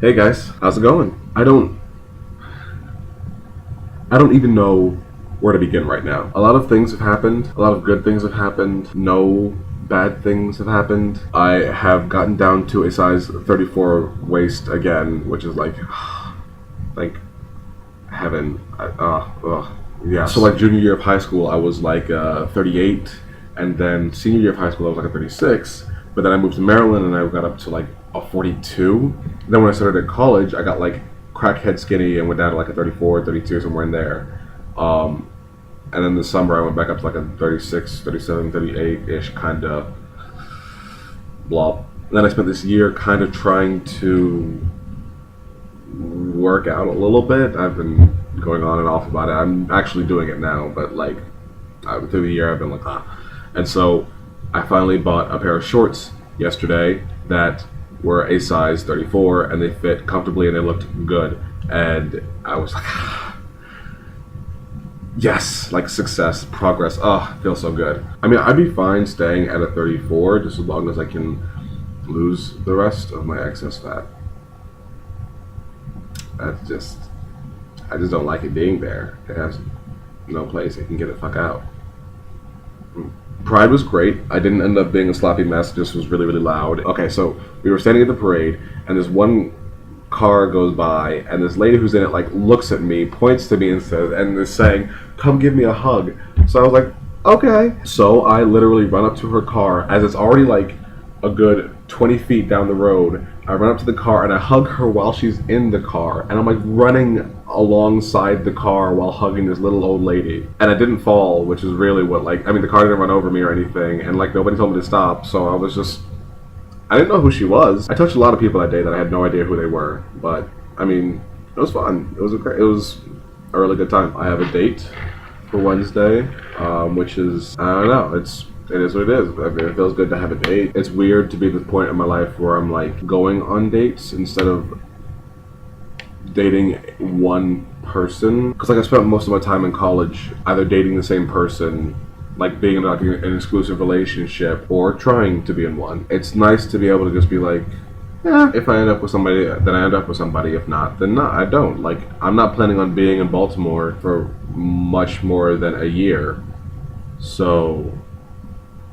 Hey guys, how's it going? I don't even know where to begin right now. A lot of things have happened. A lot of good things have happened. No bad things have happened. I have gotten down to a size 34 waist again, which is like heaven. Yeah. So like junior year of high school, I was like 38, and then senior year of high school, I was like a 36. But then I moved to Maryland, and I got up to like a 42. Then when I started at college, I got like crackhead skinny and went down to like a 34, 32, somewhere in there. Um, and then this summer, I went back up to like a 36, 37, 38 ish kind of blob. And then I spent this year kind of trying to work out a little bit. I've been going on and off about it. I'm actually doing it now, but like through the year, I've been like, ah. And so I finally bought a pair of shorts yesterday that were a size 34 and they fit comfortably and they looked good. And I was like, yes, like success, progress. Oh, feels so good. I mean, I'd be fine staying at a 34 just as long as I can lose the rest of my excess fat. That's just, I just don't like it being there. It has no place. It can get the fuck out. Pride was great. I didn't end up being a sloppy mess. It just was really, really loud. Okay, so we were standing at the parade, and this one car goes by, and this lady who's in it like looks at me, points to me, and says, and is saying, "Come give me a hug." So I was like, "Okay." So I literally run up to her car as it's already like a good 20 feet down the road. I run up to the car and I hug her while she's in the car, and I'm like running alongside the car while hugging this little old lady. And I didn't fall, which is really what, like, I mean, the car didn't run over me or anything, and like nobody told me to stop, so I was just, I didn't know who she was. I touched a lot of people that day that I had no idea who they were, but I mean, it was fun. It was a really good time. I have a date for Wednesday, which is, I don't know, it is what it is. I mean, it feels good to have a date. It's weird to be at the point in my life where I'm like going on dates instead of dating one person. Because like I spent most of my time in college either dating the same person, like being in like an exclusive relationship, or trying to be in one. It's nice to be able to just be like, yeah, if I end up with somebody, then I end up with somebody. If not, then not. I don't. Like, I'm not planning on being in Baltimore for much more than a year. So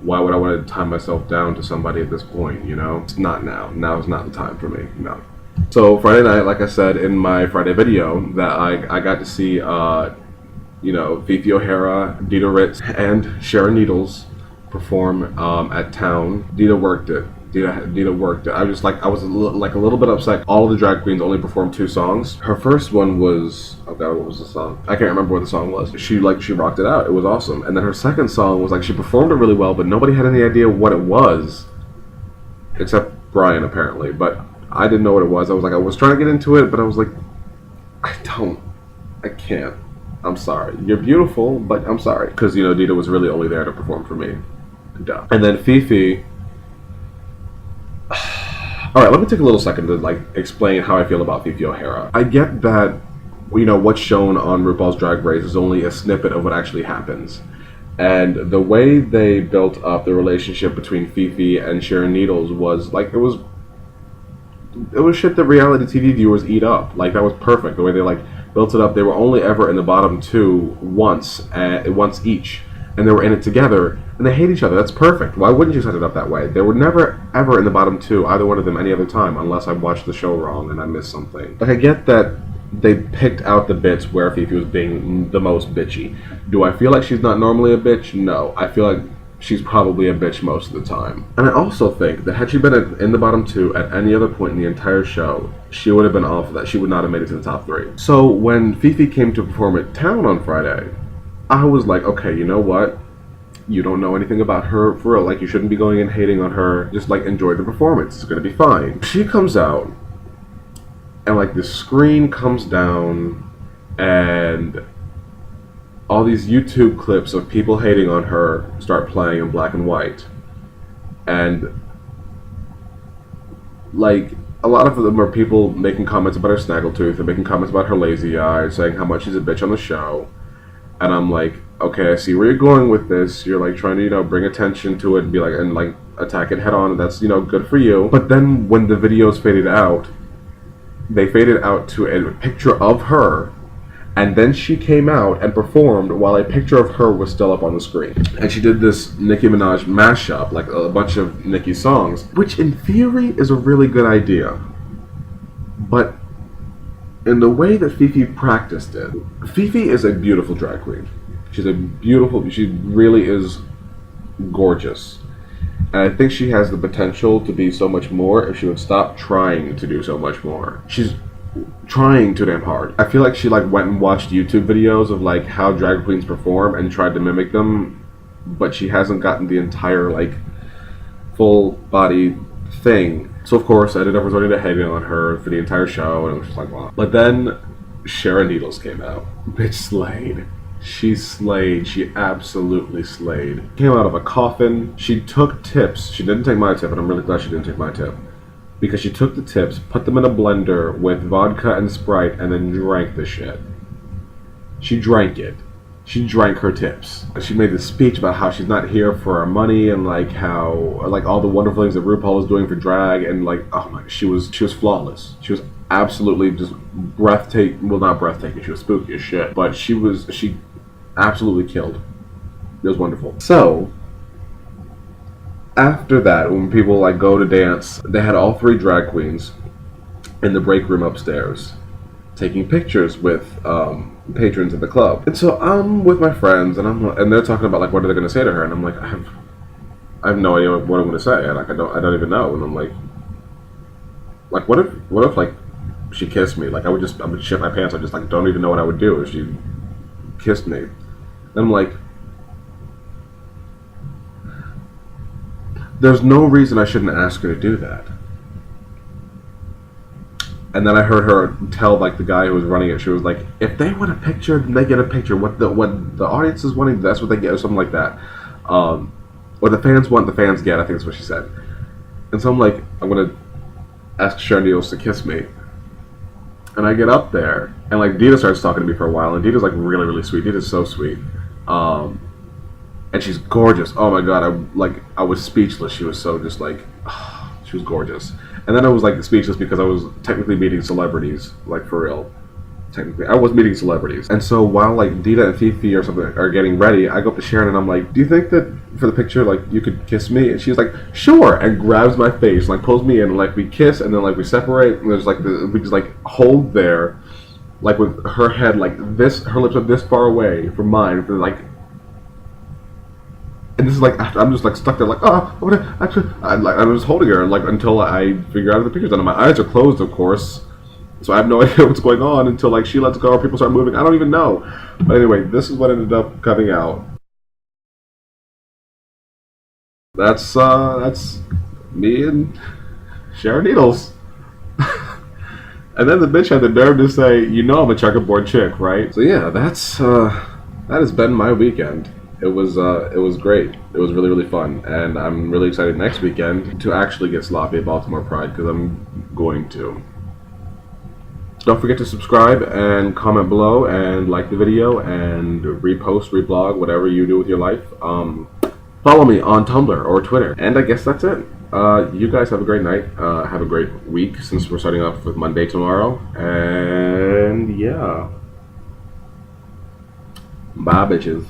why would I want to tie myself down to somebody at this point, you know? It's not now. Now is not the time for me, no. So Friday night, like I said in my Friday video, that I got to see, Fifi O'Hara, Dita Ritz, and Sharon Needles perform at Town. Dita worked it. Dita worked it. I was a little bit upset. All of the drag queens only performed 2 songs. Her first one was, oh god, what was the song? I can't remember what the song was. She rocked it out. It was awesome. And then her second song was like, she performed it really well, but nobody had any idea what it was, except Brian apparently. But I didn't know what it was. I was trying to get into it, but I was like, I can't. I'm sorry. You're beautiful, but I'm sorry. Because, Dita was really only there to perform for me. Duh. And then Fifi. All right, let me take a little second to like explain how I feel about Fifi O'Hara. I get that, what's shown on RuPaul's Drag Race is only a snippet of what actually happens. And the way they built up the relationship between Fifi and Sharon Needles was like, it was shit that reality TV viewers eat up. Like, that was perfect. The way they like built it up. They were only ever in the bottom 2 once each, and they were in it together, and they hate each other. That's perfect. Why wouldn't you set it up that way? They were never ever in the bottom 2, either one of them, any other time, unless I watched the show wrong and I missed something. Like, I get that they picked out the bits where Fifi was being the most bitchy. Do I feel like she's not normally a bitch? No. I feel like she's probably a bitch most of the time. And I also think that had she been in the bottom 2 at any other point in the entire show, she would have been off of that. She would not have made it to the top 3. So when Fifi came to perform at Town on Friday, I was like, okay, you know what? You don't know anything about her for real. Like, you shouldn't be going and hating on her. Just like enjoy the performance. It's gonna be fine. She comes out, and like the screen comes down, and all these YouTube clips of people hating on her start playing in black and white. And like, a lot of them are people making comments about her snaggletooth and making comments about her lazy eye, saying how much she's a bitch on the show. And I'm like, okay, I see where you're going with this. You're like trying to, bring attention to it and be like, and like attack it head on. And that's, good for you. But then when the videos faded out, they faded out to a picture of her, and then she came out and performed while a picture of her was still up on the screen. And she did this Nicki Minaj mashup, like a bunch of Nicki songs, which in theory is a really good idea. But in the way that Fifi practiced it, Fifi is a beautiful drag queen. She really is gorgeous. And I think she has the potential to be so much more if she would stop trying to do so much more. She's trying too damn hard. I feel like she like went and watched YouTube videos of like how drag queens perform and tried to mimic them, but she hasn't gotten the entire like full body thing. So of course I ended up resorting to hating on her for the entire show, and it was just like, wow. But then Sharon Needles came out. Bitch slayed. She slayed. She absolutely slayed. Came out of a coffin. She took tips. She didn't take my tip, and I'm really glad she didn't take my tip. Because she took the tips, put them in a blender with vodka and Sprite, and then drank the shit. She drank it. She drank her tips. She made this speech about how she's not here for our money, and like how like all the wonderful things that RuPaul is doing for drag, and like, oh my, she was flawless. She was absolutely just breathtaking. Well, not breathtaking. She was spooky as shit, but she absolutely killed. It was wonderful. So after that, when people like go to dance, they had all three drag queens in the break room upstairs taking pictures with patrons of the club. And so I'm with my friends, and they're talking about like what are they going to say to her, and I'm like, I have no idea what I'm going to say. Like I don't even know. And I'm like what if like she kissed me? Like I would shit my pants. I just like don't even know what I would do if she kissed me. And I'm like, there's no reason I shouldn't ask her to do that. And then I heard her tell like the guy who was running it, she was like, if they want a picture, then they get a picture. What the audience is wanting, that's what they get, or something like that. What the fans want, the fans get, I think that's what she said. And so I'm like, I'm gonna ask Sharon Needles to kiss me. And I get up there, and like Dita starts talking to me for a while, and Dita's like really, really sweet. Dita's so sweet. And she's gorgeous. Oh my god, I was speechless. She was so just like, she was gorgeous. And then I was like speechless because I was technically meeting celebrities, like for real. Technically, I was meeting celebrities. And so while like Dita and Fifi or something are getting ready, I go up to Sharon and I'm like, do you think that for the picture, like you could kiss me? And she's like, sure, and grabs my face, like pulls me in, and like we kiss, and then like we separate, and there's like we just like hold there, like with her head like this, her lips are this far away from mine, for like. And this is like, I'm just like stuck there, like, oh, I was holding her, like, until I figure out the picture's done. And my eyes are closed, of course, so I have no idea what's going on until like she lets go or people start moving. I don't even know. But anyway, this is what ended up coming out. That's me and Sharon Needles. And then the bitch had the nerve to say, you know I'm a checkerboard chick, right? So yeah, that has been my weekend. It was great. It was really, really fun, and I'm really excited next weekend to actually get sloppy at Baltimore Pride, because I'm going to. Don't forget to subscribe and comment below and like the video and repost, reblog, whatever you do with your life. Follow me on Tumblr or Twitter, and I guess that's it. You guys have a great night. Have a great week, since we're starting off with Monday tomorrow, and yeah. Bye, bitches.